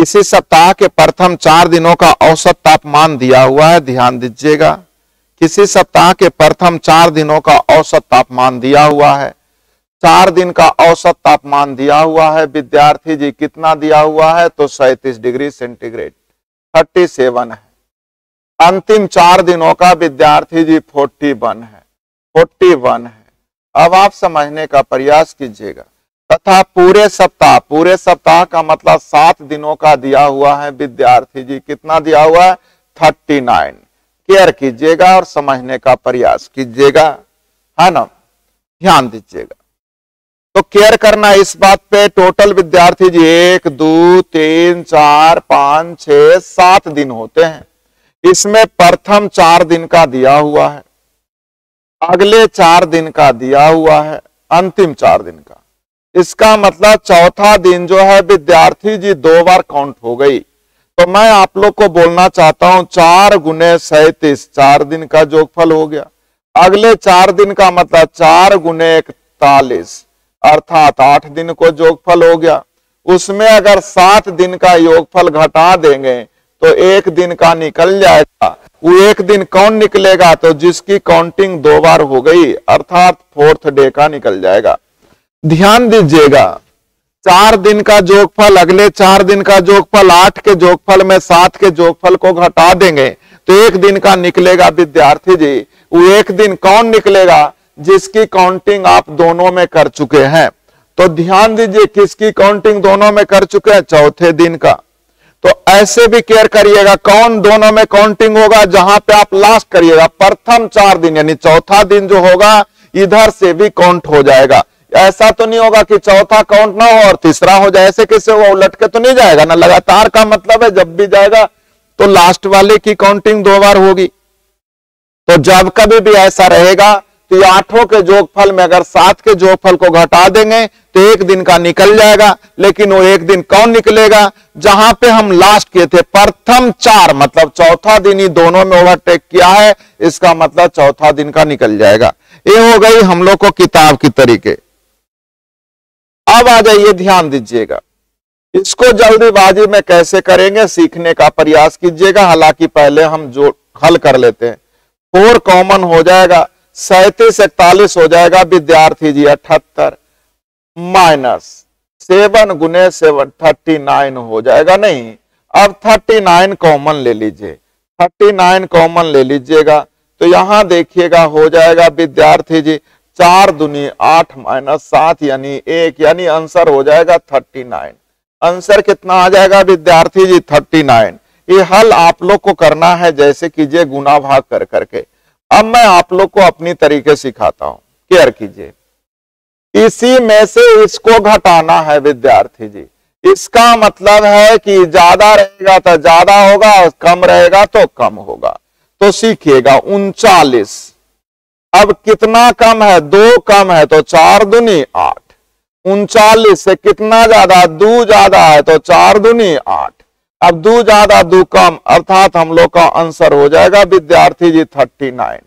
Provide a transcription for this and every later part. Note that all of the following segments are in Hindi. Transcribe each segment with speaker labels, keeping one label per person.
Speaker 1: किसी सप्ताह के प्रथम 4 दिनों का औसत तापमान दिया हुआ है, ध्यान दीजिएगा। किसी सप्ताह के प्रथम 4 दिनों का औसत तापमान दिया हुआ है। 4 दिन का औसत तापमान दिया हुआ है विद्यार्थी जी, कितना दिया हुआ है? तो 37 डिग्री सेंटीग्रेड, 37 है। अंतिम 4 दिनों का विद्यार्थी जी 41 है, 41 है। अब आप समझने का प्रयास कीजिएगा। तथा पूरे सप्ताह का मतलब 7 दिनों का दिया हुआ है विद्यार्थी जी, कितना दिया हुआ है? 39। केयर कीजिएगा और समझने का प्रयास कीजिएगा, है ना, ध्यान दीजिएगा। तो केयर करना इस बात पे। टोटल विद्यार्थी जी 1 2 3 4 5 6 7 दिन होते हैं। इसमें प्रथम 4 दिन का दिया हुआ है, अगले 4 दिन का दिया हुआ है, अंतिम 4 दिन का। इसका मतलब चौथा दिन जो है विद्यार्थी जी 2 बार काउंट हो गई। तो मैं आप लोग को बोलना चाहता हूं 4 गुने 37, 4 दिन का योगफल हो गया। अगले 4 दिन का मतलब 4 गुने 41 अर्थात 8 दिन को योगफल हो गया। उसमें अगर 7 दिन का योगफल घटा देंगे तो 1 दिन का निकल जाएगा। वो 1 दिन कौन निकलेगा? तो जिसकी काउंटिंग 2 बार हो गई अर्थात 4th डे का निकल जाएगा। ध्यान दीजिएगा, 4 दिन का योगफल, अगले 4 दिन का योगफल, 8 के योगफल में 7 के योगफल को घटा देंगे तो 1 दिन का निकलेगा विद्यार्थी जी। वो 1 दिन कौन निकलेगा? जिसकी काउंटिंग आप दोनों में कर चुके हैं। तो ध्यान दीजिए, किसकी काउंटिंग दोनों में कर चुके हैं? चौथे दिन का। तो ऐसे भी केयर करिएगा, कौन दोनों में काउंटिंग होगा? जहां पे आप लास्ट करिएगा, प्रथम 4 दिन यानी चौथा दिन जो होगा इधर से भी काउंट हो जाएगा। ऐसा तो नहीं होगा कि चौथा काउंट ना हो और तीसरा हो जाए, ऐसे कैसे होगा? उलट के तो नहीं जाएगा ना। लगातार का मतलब है जब भी जाएगा तो लास्ट वाले की काउंटिंग 2 बार होगी। तो जब कभी भी ऐसा रहेगा तो ये 8 के योगफल में अगर 7 के योगफल को घटा देंगे तो 1 दिन का निकल जाएगा। लेकिन वो 1 दिन कौन निकलेगा? जहां पे हम लास्ट किए थे प्रथम 4, मतलब चौथा दिन ही दोनों में ओवरटेक किया है, इसका मतलब चौथा दिन का निकल जाएगा। ये हो गई हम लोग को किताब की तरीके। अब आ जाइए, ध्यान दीजिएगा, इसको जल्दीबाजी में कैसे करेंगे सीखने का प्रयास कीजिएगा। हालांकि पहले हम जो हल कर लेते हैं। 4 कॉमन हो जाएगा, 37 41 हो जाएगा विद्यार्थी जी 78 माइनस 7 गुने 7 39 हो जाएगा। नहीं, अब 39 कॉमन ले लीजिए, 39 कॉमन ले लीजिएगा तो यहां देखिएगा हो जाएगा विद्यार्थी जी 4 दूनी 8 माइनस 7 यानी 1, यानी आंसर हो जाएगा 39। आंसर कितना आ जाएगा विद्यार्थी जी? 39। ये हल आप लोग को करना है, जैसे कीजिए गुना भाग कर करके। अब मैं आप लोग को अपनी तरीके सिखाता हूं, केयर कीजिए। इसी में से इसको घटाना है विद्यार्थी जी। इसका मतलब है कि ज्यादा रहेगा तो ज्यादा होगा और कम रहेगा तो कम होगा। तो सीखिएगा 39। अब कितना कम है? 2 कम है तो 4 दूनी 8। 39 से कितना ज्यादा? 2 ज्यादा है तो 4 दूनी 8। अब 2 ज्यादा 2 कम अर्थात हम लोग का आंसर हो जाएगा विद्यार्थी जी 39।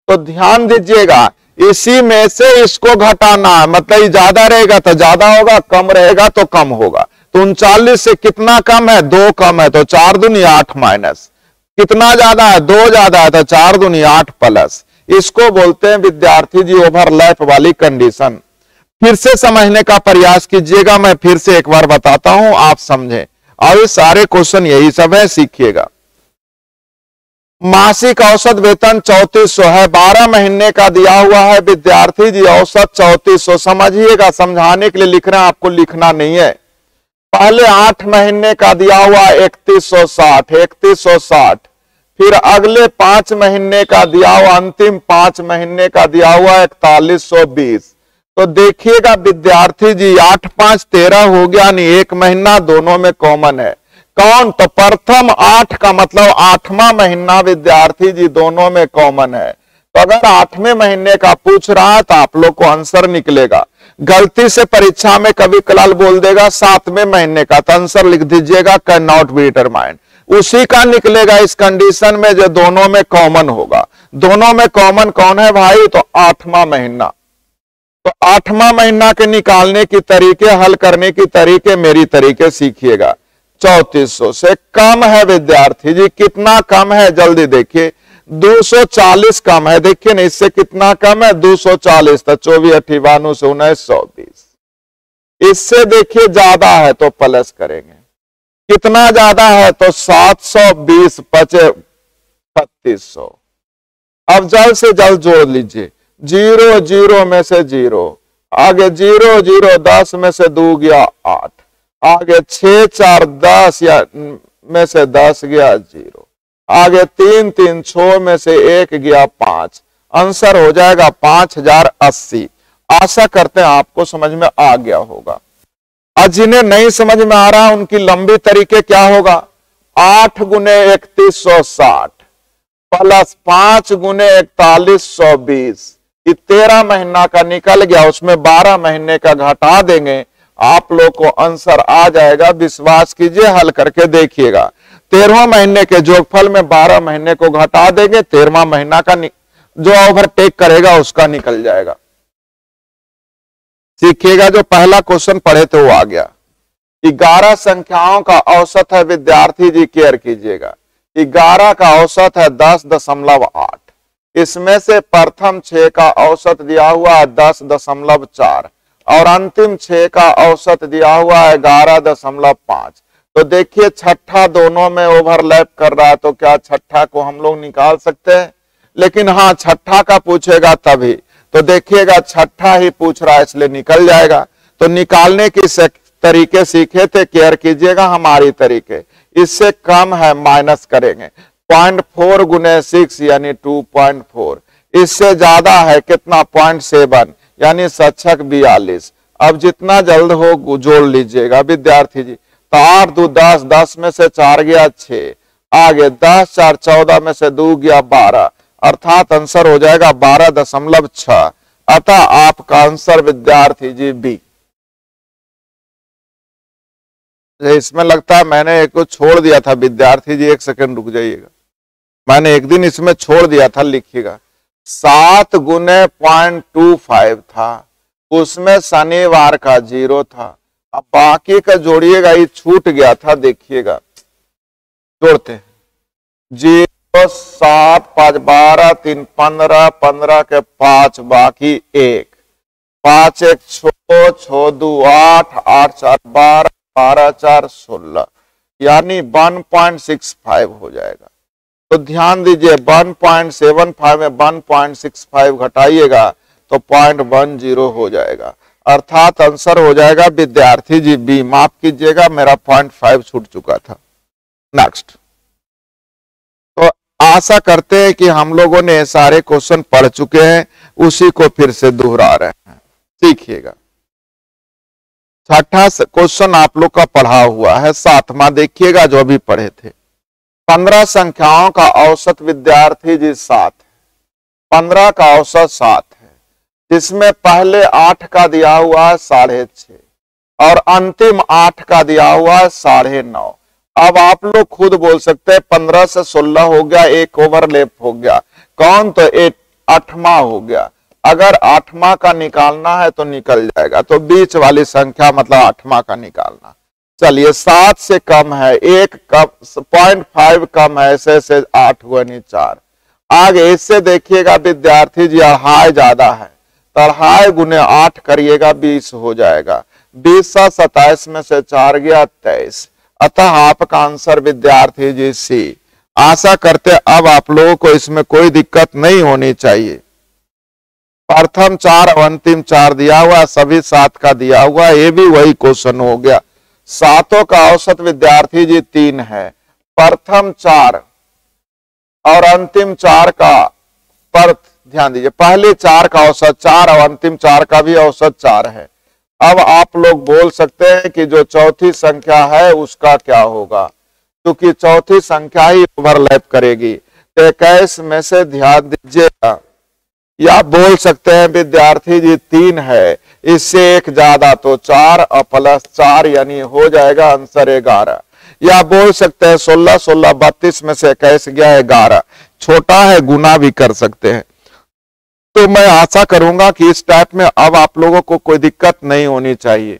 Speaker 1: तो ध्यान दीजिएगा, इसी में से इसको घटाना है, मतलब ज्यादा रहेगा तो ज्यादा होगा, कम रहेगा तो कम होगा। तो 39 से कितना कम है? 2 कम है तो 4 दूनी 8 माइनस कितना ज्यादा है? 2 ज्यादा है तो 4 दूनी 8 प्लस। इसको बोलते हैं विद्यार्थी जी ओवरलैप वाली कंडीशन। फिर से समझने का प्रयास कीजिएगा, मैं फिर से एक बार बताता हूं, आप समझें। और ये सारे क्वेश्चन यही सब है, सीखिएगा। मासिक औसत वेतन 3400 है, 12 महीने का दिया हुआ है विद्यार्थी जी, औसत 3400। समझिएगा, समझाने के लिए लिख रहे हैं, आपको लिखना नहीं है। पहले 8 महीने का दिया हुआ 3160, फिर अगले 5 महीने का दिया हुआ, अंतिम 5 महीने का दिया हुआ 4120। तो देखिएगा विद्यार्थी जी 8 5 13 हो गया, यानी 1 महीना दोनों में कॉमन है। कौन? तो प्रथम 8 का मतलब 8वां महीना विद्यार्थी जी दोनों में कॉमन है। तो अगर 8वें महीने का पूछ रहा है तो आप लोग को आंसर निकलेगा। गलती से परीक्षा में कभी कलाल बोल देगा 7वें महीने का, तो आंसर लिख दीजिएगा कैन नॉट बी डिटरमाइंड। उसी का निकलेगा इस कंडीशन में जो दोनों में कॉमन होगा। दोनों में कॉमन कौन है भाई? तो 8वां महीना। तो 8वां महीना के निकालने की तरीके, हल करने की तरीके मेरी तरीके सीखिएगा। 3400 से कम है विद्यार्थी जी। कितना कम है जल्दी देखिए, 240 कम है। देखिए ना इससे कितना कम है, 240। तो 24 8 92 से 19 120। इससे देखिए ज्यादा है तो प्लस करेंगे, कितना ज्यादा है तो 720 बचे 3600। अब जल्द से जल्द जोड़ लीजिए, 0 0 में से 0, आगे 0 0 10 में से 2 गया 8, आगे 6 4 10 या में से 10 गया 0, आगे 3 3 6 में से 1 गया 5। आंसर हो जाएगा 5080। आशा करते हैं आपको समझ में आ गया होगा। और जिन्हें नहीं समझ में आ रहा उनकी लंबी तरीके क्या होगा, 8 गुने 3160 प्लस 5 गुने 4120। 13 महीना का निकल गया, उसमें 12 महीने का घटा देंगे, आप लोग को आंसर आ जाएगा। विश्वास कीजिए, हल करके देखिएगा। 13वें महीने के जोगफल में 12 महीने को घटा देंगे, 13वां महीना का जो ओवरटेक करेगा उसका निकल जाएगा। सीखिएगा, जो पहला क्वेश्चन पढ़े थे वो आ गया। 11 संख्याओं का औसत है विद्यार्थी जी, केयर कीजिएगा। 11 का औसत है 10.8। इसमें से प्रथम 6 का औसत दिया हुआ है 10.4 और अंतिम 6 का औसत दिया हुआ है 11.5। तो देखिए छठा दोनों में ओवरलैप कर रहा है, तो क्या छठा को हम लोग निकाल सकते हैं? लेकिन हाँ, छठा का पूछेगा तभी, तो देखिएगा छठा ही पूछ रहा है इसलिए निकल जाएगा। तो निकालने की तरीके सीखे थे, केयर कीजिएगा हमारी तरीके। इससे कम है माइनस करेंगे, 0.4 गुने 6 यानी 2.4। इससे ज्यादा है कितना, 0.7 यानी 42। अब जितना जल्द हो जोड़ लीजिएगा विद्यार्थी जी। तो 8 2 10, 10 में से 4 गया 6, आगे 10 4 14 में से 2 गया 12, अर्थात आंसर हो जाएगा 12.6। अतः आपका आंसर विद्यार्थी जी बी। इसमें लगता है मैंने एक को छोड़ दिया था विद्यार्थी जी, एक सेकंड रुक जाइएगा। मैंने एक दिन इसमें छोड़ दिया था, लिखिएगा। 7 गुने 0.25 था, उसमें शनिवार का 0 था। अब बाकी का जोड़िएगा, ये छूट गया था, देखिएगा जोड़ते हैं। 0 7 5 12 3 15, 15 के 5 बाकी 1, 5 1 6 6 2 8, 8 4 12, 12 4 16 यानी 1.65 हो जाएगा। तो ध्यान दीजिए 1.75 में 1.65 घटाइएगा तो 0.10 हो जाएगा, अर्थात आंसर हो जाएगा विद्यार्थी जी बी। माफ कीजिएगा, मेरा 0.5 छूट चुका था। नेक्स्ट, तो आशा करते हैं कि हम लोगों ने सारे क्वेश्चन पढ़ चुके हैं, उसी को फिर से दोहरा रहे हैं। सीखिएगा, छठा क्वेश्चन आप लोग का पढ़ा हुआ है, 7वां देखिएगा जो अभी पढ़े थे। 15 संख्याओं का औसत विद्यार्थी जी 7 है। 15 का औसत 7 है, जिसमें पहले 8 का दिया हुआ है 6.5 और अंतिम 8 का दिया हुआ है 9.5। अब आप लोग खुद बोल सकते हैं 15 से 16 हो गया, एक ओवरलैप हो गया, कौन? तो 8वां हो गया। अगर 8वां का निकालना है तो निकल जाएगा, तो बीच वाली संख्या मतलब 8वां का निकालना। चलिए 7 से कम है, 1 कम, 0.5 कम है, ऐसे 8 गुनी 4। आगे इससे देखिएगा विद्यार्थी जी अढ़ाई ज्यादा है, तो अढ़ाई गुने 8 करिएगा 20 हो जाएगा। 20 सा 27 में से 4 गया 23, अतः आपका आंसर विद्यार्थी जी सी। आशा करते अब आप लोगों को इसमें कोई दिक्कत नहीं होनी चाहिए। प्रथम 4 और अंतिम 4 दिया हुआ, सभी 7 का दिया हुआ, ये भी वही क्वेश्चन हो गया। 7 का औसत विद्यार्थी जी 3 है। प्रथम 4 और अंतिम 4 का पर ध्यान दीजिए, पहले 4 का औसत 4 और अंतिम 4 का भी औसत 4 है। अब आप लोग बोल सकते हैं कि जो चौथी संख्या है उसका क्या होगा, क्योंकि चौथी संख्या ही ओवरलैप करेगी। तो 21 में से ध्यान दीजिएगा, या बोल सकते हैं विद्यार्थी जी 3 है, इससे एक ज्यादा तो 4 और प्लस 4 यानी हो जाएगा आंसर 11। या बोल सकते हैं 16 16 32 में से 21 गया 11, छोटा है गुना भी कर सकते हैं। तो मैं आशा करूंगा कि इस टाइप में अब आप लोगों को कोई दिक्कत नहीं होनी चाहिए।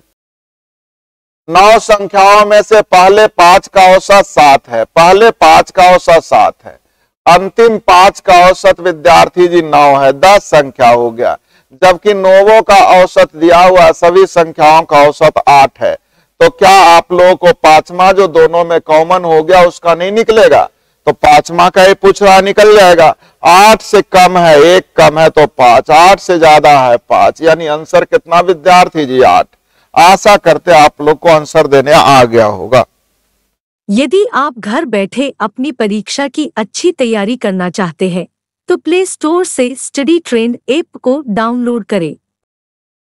Speaker 1: 9 संख्याओं में से पहले 5 का औसत 7 है, पहले 5 का औसत 7 है, अंतिम 5 का औसत विद्यार्थी जी 9 है, 10 संख्या हो गया। जबकि नोवों का औसत दिया हुआ सभी संख्याओं का औसत 8 है। तो क्या आप लोगों को पांचवा जो दोनों में कॉमन हो गया उसका नहीं निकलेगा? तो पांचवा का ही पूछ रहा, निकल जाएगा। 8 से कम है, 1 कम है तो 5, 8 से ज्यादा है 5, यानी आंसर कितना विद्यार्थी जी? 8। आशा करते आप लोग को आंसर देने आ गया होगा।
Speaker 2: यदि आप घर बैठे अपनी परीक्षा की अच्छी तैयारी करना चाहते हैं तो प्ले स्टोर से स्टडी ट्रेंड ऐप को डाउनलोड करें।